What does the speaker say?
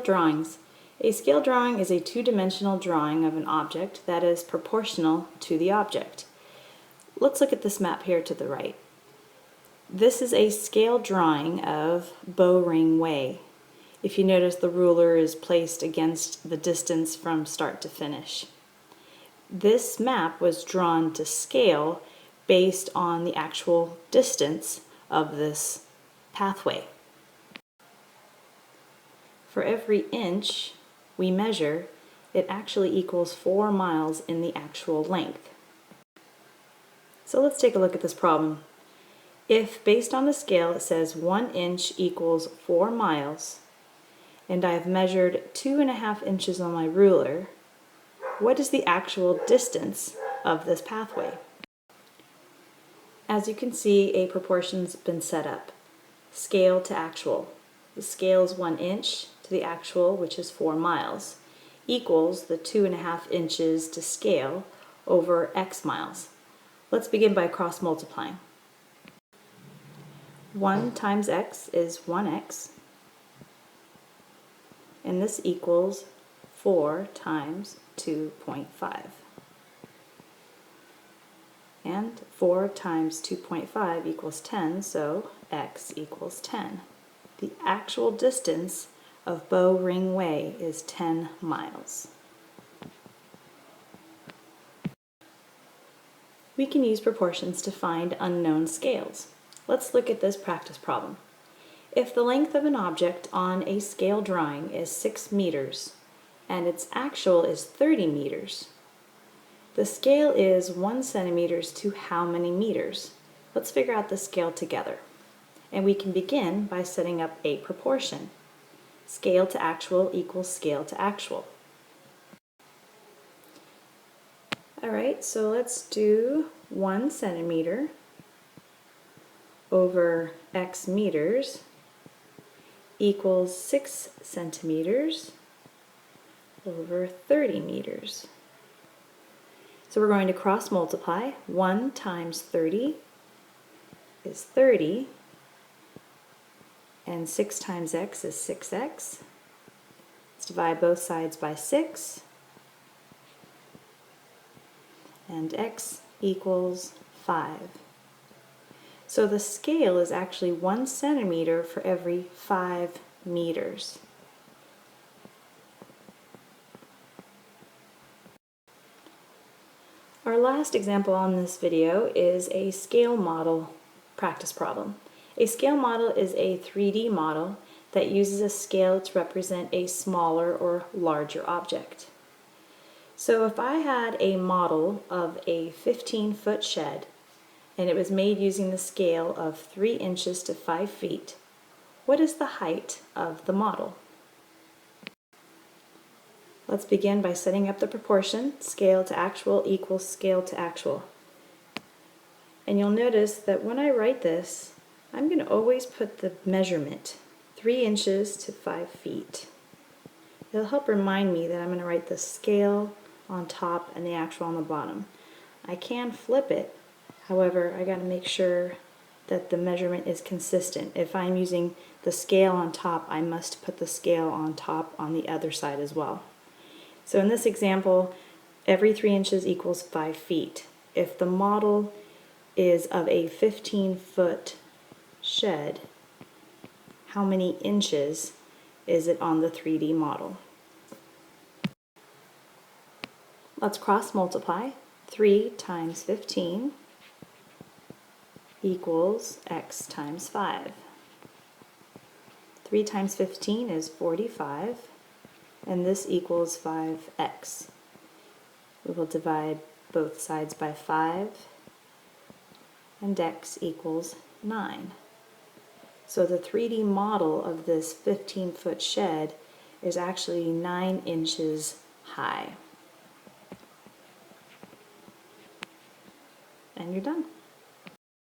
drawings. A scale drawing is a two-dimensional drawing of an object that is proportional to the object. Let's look at this map here to the right. This is a scale drawing of Bow-Ring Way. If you notice, the ruler is placed against the distance from start to finish. This map was drawn to scale based on the actual distance of this pathway. For every inch we measure, it actually equals 4 miles in the actual length. So let's take a look at this problem. If, based on the scale, it says 1 inch equals 4 miles, and I've measured 2.5 inches on my ruler, what is the actual distance of this pathway? As you can see, a proportion's been set up. Scale to actual. The scale is 1 inch to the actual, which is 4 miles, equals the 2.5 inches to scale over x miles. Let's begin by cross multiplying. 1 times x is 1x, and this equals 4 times 2.5. And 4 times 2.5 equals 10, so x equals 10. The actual distance of Bow-Ring Way is 10 miles. We can use proportions to find unknown scales. Let's look at this practice problem. If the length of an object on a scale drawing is 6 meters and its actual is 30 meters, the scale is 1 centimeters to how many meters? Let's figure out the scale together. And we can begin by setting up a proportion. Scale to actual equals scale to actual. Alright, so let's do 1 centimeter over x meters equals 6 centimeters over 30 meters. So we're going to cross multiply. 1 times 30 is 30, and 6 times x is 6x. Let's divide both sides by 6, and x equals 5. So the scale is actually 1 centimeter for every 5 meters. Our last example on this video is a scale model practice problem. A scale model is a 3D model that uses a scale to represent a smaller or larger object. So if I had a model of a 15-foot shed and it was made using the scale of 3 inches to 5 feet, what is the height of the model? Let's begin by setting up the proportion. Scale to actual equals scale to actual. And you'll notice that when I write this, I'm going to always put the measurement, 3 inches to 5 feet. It'll help remind me that I'm going to write the scale on top and the actual on the bottom. I can flip it, however, I got to make sure that the measurement is consistent. If I'm using the scale on top, I must put the scale on top on the other side as well. So in this example, every 3 inches equals 5 feet. If the model is of a 15-foot shed, how many inches is it on the 3D model? Let's cross multiply. 3 times 15 equals x times 5. 3 times 15 is 45, and this equals 5x. We will divide both sides by 5, and x equals 9. So the 3D model of this 15-foot shed is actually 9 inches high. And you're done.